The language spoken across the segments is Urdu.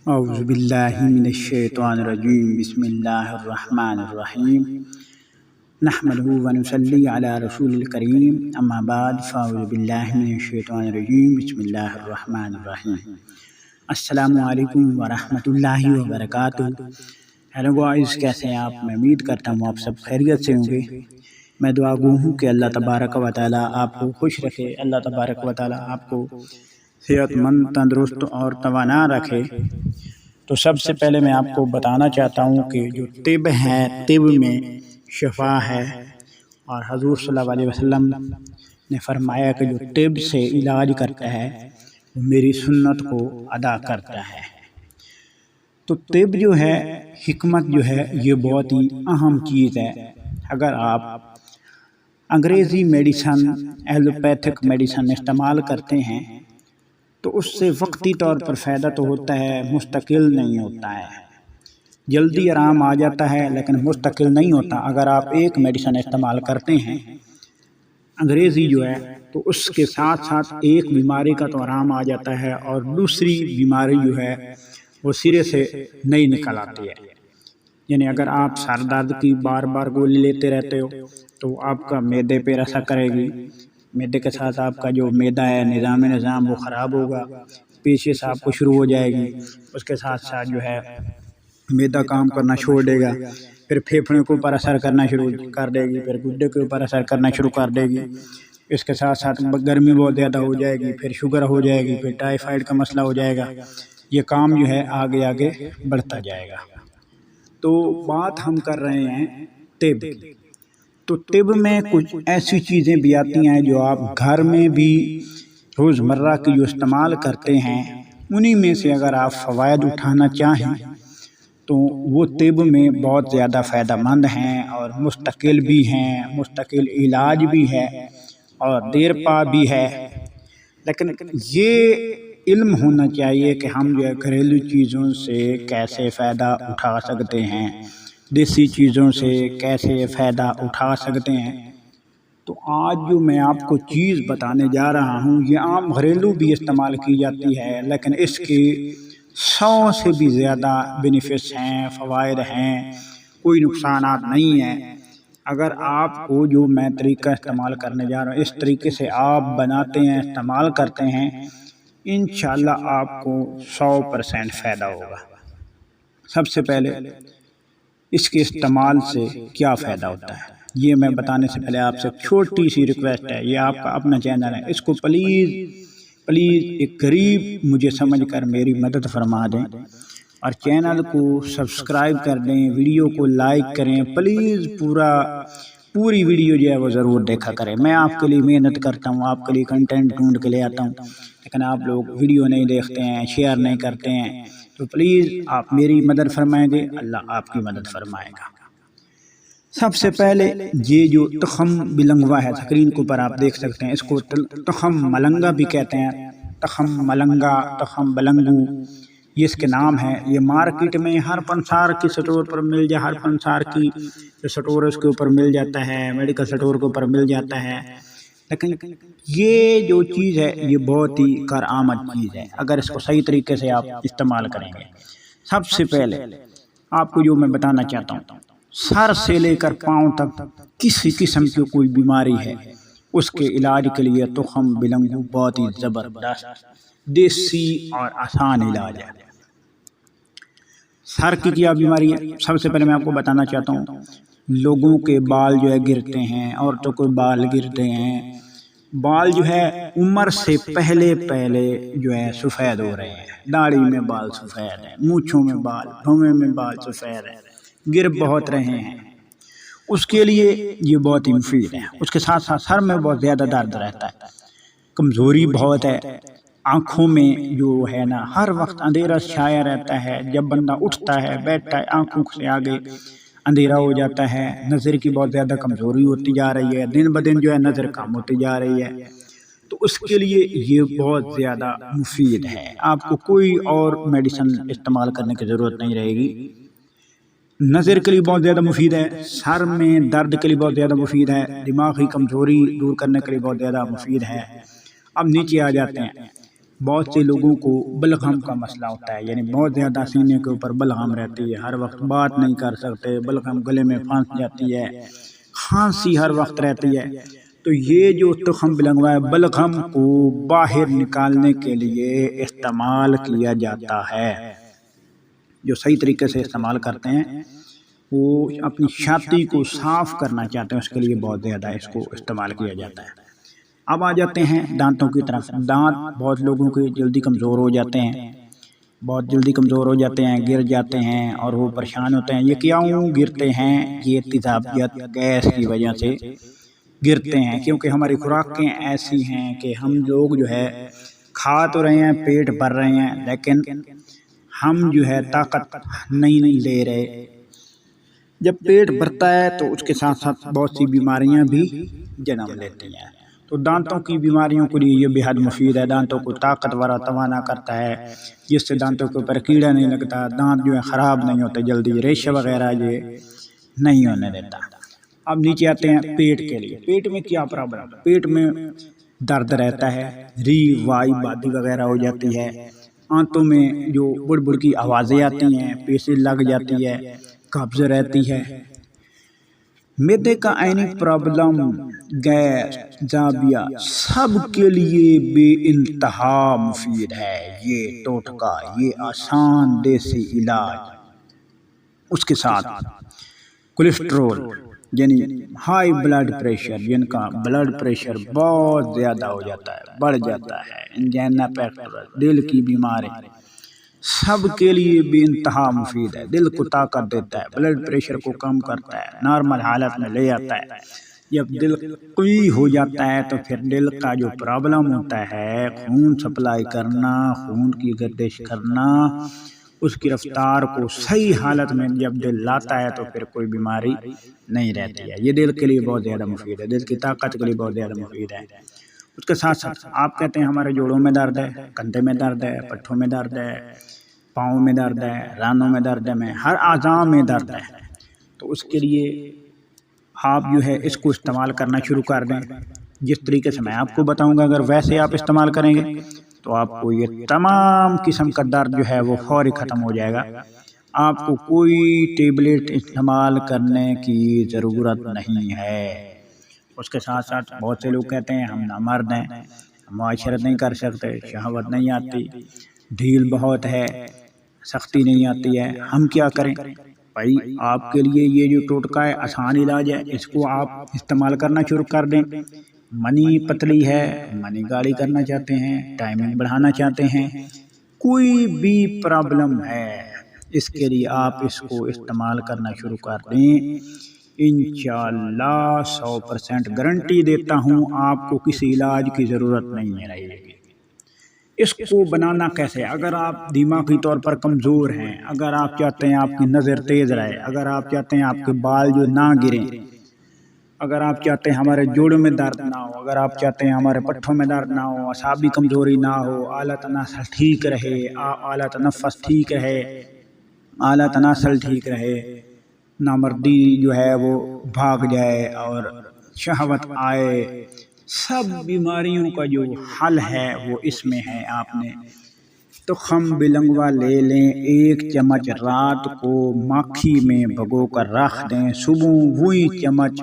اعوذ باللہ من الشیطان الرجیم بسم اللہ الرحمن الرحیم نحمده ونصلی علی رسول الکریم اما بعد فاعوذ باللہ من الشیطان الرجیم بسم اللہ الرحمن الرحیم السلام علیکم ورحمۃ اللہ وبرکاتہ۔ ہیلو گائز، کیسے ہیں آپ؟ میں امید کرتا ہوں آپ سب خیریت سے ہوں گے۔ میں دعا گو ہوں کہ اللہ تبارک و تعالیٰ آپ کو خوش رکھے، اللہ تبارک و تعالیٰ آپ کو صحت مند، تندرست اور توانا رکھے۔ تو سب سے پہلے میں آپ کو بتانا چاہتا ہوں کہ جو طب ہے، طب میں شفا ہے، اور حضور صلی اللہ علیہ وسلم نے فرمایا کہ جو طب سے علاج کرتا ہے وہ میری سنت کو ادا کرتا ہے۔ تو طب جو ہے، حکمت جو ہے، یہ بہت ہی اہم چیز ہے۔ اگر آپ انگریزی میڈیسن، ایلوپیتھک میڈیسن استعمال کرتے ہیں تو اس سے وقتی طور پر فائدہ تو ہوتا ہے، مستقل نہیں ہوتا ہے۔ جلدی آرام آ جاتا ہے لیکن مستقل نہیں ہوتا۔ اگر آپ ایک میڈیسن استعمال کرتے ہیں انگریزی جو ہے، تو اس کے ساتھ ساتھ ایک بیماری کا تو آرام آ جاتا ہے اور دوسری بیماری جو ہے وہ سرے سے نہیں نکل آتی ہے۔ یعنی اگر آپ سر درد کی بار بار گولی لیتے رہتے ہو تو آپ کا معدے پہ اثر کرے گی، معدے کے ساتھ آپ کا جو معدہ ہے، نظام وہ خراب ہوگا، پیچھے آپ کو شروع ہو جائے گی۔ اس کے ساتھ ساتھ جو ہے معدہ کام کرنا چھوڑ دے گا، پھر پھیپھڑے کے اوپر اثر کرنا شروع کر دے گی، پھر گردے کے اوپر اثر کرنا شروع کر دے گی۔ اس کے ساتھ ساتھ گرمی بہت زیادہ ہو جائے گی، پھر شوگر ہو جائے گی، پھر ٹائیفائڈ کا مسئلہ ہو جائے گا۔ یہ کام جو ہے آگے آگے بڑھتا جائے گا۔ تو بات ہم کر رہے ہیں طب۔ تو طب میں کچھ ایسی چیزیں بھی آتی ہیں جو آپ گھر میں بھی روزمرہ کی جو استعمال کرتے ہیں، انہی میں سے اگر آپ فوائد اٹھانا چاہیں تو وہ طب میں بہت زیادہ فائدہ مند ہیں اور مستقل بھی ہیں، مستقل علاج بھی ہے اور دیر پا بھی ہے۔ لیکن یہ علم ہونا چاہیے کہ ہم جو ہے گھریلو چیزوں سے کیسے فائدہ اٹھا سکتے ہیں، دیسی چیزوں سے کیسے فائدہ اٹھا سکتے ہیں۔ تو آج جو میں آپ کو چیز بتانے جا رہا ہوں، یہ عام گھریلو بھی استعمال کی جاتی ہے، لیکن اس کے 100 سے بھی زیادہ بینیفٹس ہیں، فوائد ہیں، کوئی نقصانات نہیں ہیں۔ اگر آپ کو جو میں طریقہ استعمال کرنے جا رہا ہوں، اس طریقے سے آپ بناتے ہیں، استعمال کرتے ہیں، انشاءاللہ آپ کو 100% فائدہ ہوگا۔ سب سے پہلے اس کے استعمال سے کیا فائدہ ہوتا ہے یہ میں بتانے سے پہلے آپ سے چھوٹی سی ریکویسٹ ہے، یہ آپ کا اپنا چینل ہے، اس کو پلیز ایک غریب مجھے سمجھ کر میری مدد فرما دیں اور چینل کو سبسکرائب کر دیں، ویڈیو کو لائک کریں، پلیز پوری ویڈیو جو ہے وہ ضرور دیکھا کریں۔ میں آپ کے لیے محنت کرتا ہوں، آپ کے لیے کنٹینٹ ڈھونڈ کے لے آتا ہوں، لیکن آپ لوگ ویڈیو نہیں دیکھتے ہیں، شیئر نہیں کرتے ہیں۔ تو پلیز آپ میری مدد فرمائیں گے، اللہ آپ کی مدد فرمائے گا۔ سب سے پہلے یہ جو تخم بلنگوا ہے، اسکرین کے اوپر آپ دیکھ سکتے ہیں، اس کو تخم ملنگا بھی کہتے ہیں، تخم ملنگا، تخم بلنگو، یہ اس کے نام ہے۔ یہ مارکیٹ میں ہر پنسار کی سٹور پر مل جائے، ہر پنسار کی جو سٹور اس کے اوپر مل جاتا ہے، میڈیکل سٹور کے اوپر مل جاتا ہے۔ لیکن یہ جو چیز ہے یہ بہت ہی کارآمد چیز ہے اگر اس کو صحیح طریقے سے آپ استعمال کریں گے۔ سب سے پہلے آپ کو جو میں بتانا چاہتا ہوں، سر سے لے کر پاؤں تک کسی قسم کی کوئی بیماری ہے، اس کے علاج کے لیے تخم بلنگو بہت ہی زبردست دیسی اور آسان علاج ہے۔ سر کی کیا بیماری ہے؟ سب سے پہلے میں آپ کو بتانا چاہتا ہوں، لوگوں کے بال جو ہے گرتے ہیں، عورتوں کے بال گرتے ہیں، بال جو ہے عمر سے پہلے جو ہے سفید ہو رہے ہیں، داڑھی میں بال سفید ہیں، مونچھوں میں بال، بھویں میں بال سفید ہیں، گر بہت رہے ہیں، اس کے لیے یہ بہت ہی مفید ہے۔ اس کے ساتھ ساتھ سر میں بہت زیادہ درد رہتا ہے، کمزوری بہت ہے، آنکھوں میں جو ہے نا ہر وقت اندھیرا چھایا رہتا ہے، جب بندہ اٹھتا ہے بیٹھتا ہے آنکھوں سے آگے اندھیرا ہو جاتا ہے، نظر کی بہت زیادہ کمزوری ہوتی جا رہی ہے، دن بدن جو ہے نظر کم ہوتی جا رہی ہے، تو اس کے لیے یہ بہت زیادہ مفید ہے۔ آپ کو کوئی اور میڈیسن استعمال کرنے کی ضرورت نہیں رہے گی۔ نظر کے لیے بہت زیادہ مفید ہے، سر میں درد کے لیے بہت زیادہ مفید ہے، دماغی کمزوری دور کرنے کے لیے بہت زیادہ مفید ہے۔ اب نیچے آ جاتے ہیں، بہت سے لوگوں کو بلغم کا مسئلہ ہوتا ہے، یعنی بہت زیادہ سینے کے اوپر بلغم رہتی ہے، ہر وقت بات نہیں کر سکتے، بلغم گلے میں پھنس جاتی ہے، کھانسی ہر وقت رہتی ہے۔ تو یہ جو تخم بلنگوا ہے، بلغم کو باہر نکالنے کے لیے استعمال کیا جاتا ہے۔ جو صحیح طریقے سے استعمال کرتے ہیں وہ اپنی چھاتی کو صاف کرنا چاہتے ہیں، اس کے لیے بہت زیادہ اس کو استعمال کیا جاتا ہے۔ اب آ جاتے ہیں دانتوں کی طرف۔ دانت بہت لوگوں کے جلدی کمزور ہو جاتے ہیں، بہت جلدی کمزور ہو جاتے ہیں، گر جاتے ہیں اور وہ پریشان ہوتے ہیں۔ یہ کیوں گرتے ہیں؟ یہ تیزابیت گیس کی وجہ سے گرتے ہیں، کیونکہ ہماری خوراکیں ایسی ہیں کہ ہم لوگ جو ہے کھا تو رہے ہیں، پیٹ بھر رہے ہیں، لیکن ہم جو ہے طاقت نہیں لے رہے۔ جب پیٹ بھرتا ہے تو اس کے ساتھ ساتھ بہت سی بیماریاں بھی جنم لیتی ہیں۔ تو دانتوں کی بیماریوں کے لیے یہ بے حد مفید ہے، دانتوں کو طاقتور اور توانا کرتا ہے، جس سے دانتوں کے اوپر کیڑا نہیں لگتا، دانت جو ہے خراب نہیں ہوتے جلدی، ریشہ وغیرہ یہ نہیں ہونے دیتا۔ اب نیچے آتے ہیں پیٹ کے لیے۔ پیٹ میں کیا پرابلم؟ پیٹ میں درد رہتا ہے، ری وائی بادی وغیرہ ہو جاتی ہے، آنتوں میں جو بڑ بڑ کی آوازیں آتی ہیں، پیسیں لگ جاتی ہے، قبض رہتی ہے، معدے کا عینی پرابلم، گیس، زابیہ، سب کے لیے بے انتہا مفید ہے یہ ٹوٹکا، یہ آسان دیسی علاج۔ اس کے ساتھ کولیسٹرول یعنی ہائی بلڈ پریشر، جن کا بلڈ پریشر بہت زیادہ ہو جاتا ہے، بڑھ جاتا ہے، انجینا پیکٹورس، دل کی بیماری، سب کے لیے بے انتہا مفید ہے۔ دل کو طاقت دیتا ہے، بلڈ پریشر کو کم کرتا ہے، نارمل حالت میں لے آتا ہے۔ جب دل قوی ہو جاتا ہے تو پھر دل کا جو پرابلم ہوتا ہے، خون سپلائی کرنا، خون کی گردش کرنا، اس کی رفتار کو صحیح حالت میں جب دل لاتا ہے تو پھر کوئی بیماری نہیں رہتی ہے۔ یہ دل کے لیے بہت زیادہ مفید ہے، دل کی طاقت کے لیے بہت زیادہ مفید ہے۔ اس کے ساتھ ساتھ آپ کہتے ہیں ہمارے جوڑوں میں درد ہے، کندھے میں درد ہے، پٹھوں میں درد ہے، پاؤں میں درد ہے، رانوں میں درد ہے، ہر اعضاء میں درد ہے، تو اس کے لیے آپ جو ہے اس کو استعمال کرنا شروع کر دیں۔ جس طریقے سے میں آپ کو بتاؤں گا، اگر ویسے آپ استعمال کریں گے تو آپ کو یہ تمام قسم کا درد جو ہے وہ فوری ختم ہو جائے گا۔ آپ کو کوئی ٹیبلٹ استعمال کرنے کی ضرورت نہیں ہے۔ اس کے ساتھ ساتھ بہت سے لوگ کہتے ہیں ہم نامرد ہیں، معاشرت نہیں کر سکتے، شہوت نہیں آتی، ڈھیل بہت ہے، سختی نہیں آتی ہے، ہم کیا کریں؟ بھائی آپ کے لیے یہ جو ٹوٹکا ہے آسان علاج ہے، اس کو آپ استعمال کرنا شروع کر دیں۔ منی پتلی ہے، منی گاڑی کرنا چاہتے ہیں، ٹائمنگ بڑھانا چاہتے ہیں، کوئی بھی پرابلم ہے، اس کے لیے آپ اس کو استعمال کرنا شروع کر دیں۔ انشاءاللہ 100% گارنٹی دیتا ہوں آپ کو کسی علاج کی ضرورت نہیں رہے گی۔ اس کو بنانا کیسے؟ اگر آپ دماغی طور پر کمزور ہیں، اگر آپ چاہتے ہیں آپ کی نظر تیز رہے، اگر آپ چاہتے ہیں آپ کے بال جو نہ گریں، اگر آپ چاہتے ہیں ہمارے جوڑوں میں درد نہ ہو، اگر آپ چاہتے ہیں ہمارے پٹھوں میں درد نہ ہو، اعصابی کمزوری نہ ہو، اعلیٰ تناسل ٹھیک رہے، اعلیٰ تنفس ٹھیک رہے، اعلیٰ تناسل ٹھیک رہے، نامردی جو ہے وہ بھاگ جائے اور شہوت آئے، سب بیماریوں کا جو حل ہے وہ اس میں ہے۔ آپ نے تخم بلنگوا لے لیں، 1 چمچ رات کو ماکھی میں بھگو کر رکھ دیں، صبح وہی چمچ،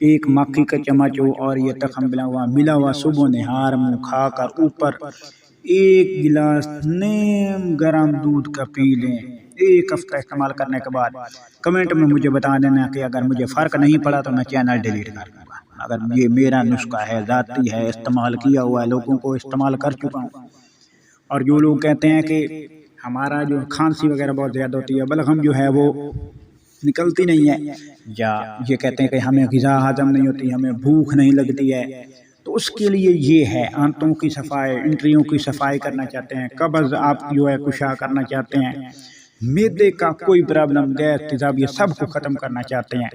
1 ماکھی کا چمچ ہو اور یہ تخم بلنگوا ملا ہوا، صبح نہار منہ کھا کر اوپر 1 گلاس نیم گرم دودھ کا پی لیں۔ 1 ہفتہ استعمال کرنے کے بعد کمنٹ میں مجھے بتا دینا کہ اگر مجھے فرق نہیں پڑا تو میں چینل ڈیلیٹ کر دوں گا۔ اگر یہ میرا نسخہ ہے، ذاتی ہے، استعمال کیا ہوا ہے، لوگوں کو استعمال کر چکا ہوں۔ اور جو لوگ کہتے ہیں کہ ہمارا جو کھانسی وغیرہ بہت زیادہ ہوتی ہے، بلغم جو ہے وہ نکلتی نہیں ہے، یا یہ کہتے ہیں کہ ہمیں غذا ہضم نہیں ہوتی، ہمیں بھوک نہیں لگتی ہے، تو اس کے لیے یہ ہے، آنتوں کی صفائی، انٹریوں کی صفائی کرنا چاہتے ہیں، قبض آپ جو ہے کشا کرنا چاہتے ہیں، معدے کا کوئی پرابلم، گیس، تیزابیت سب کو ختم کرنا چاہتے ہیں،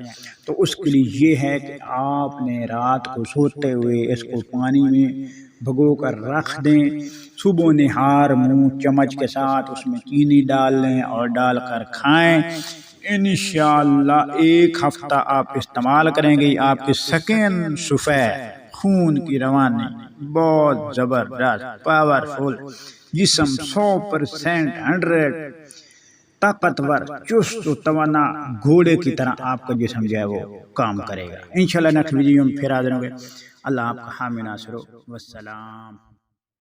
تو اس کے لیے یہ ہے کہ آپ نے رات کو سوتے ہوئے اس کو پانی میں بھگو کر رکھ دیں، صبح نہار منہ چمچ کے ساتھ اس میں چینی ڈال لیں اور ڈال کر کھائیں۔ انشاءاللہ 1 ہفتہ آپ استعمال کریں گے، آپ کی سکن سفید، خون کی روانی بہت زبردست پاورفل، جسم 100% 100 طاقتور، چست و توانا گھوڑے کی طرح آپ کا جسم جو ہے وہ کام کرے گا۔ انشاءاللہ نیکسٹ ویڈیو میں پھر حاضر ہوں گے۔ اللہ آپ کا حامی ناصر ہو۔ والسلام۔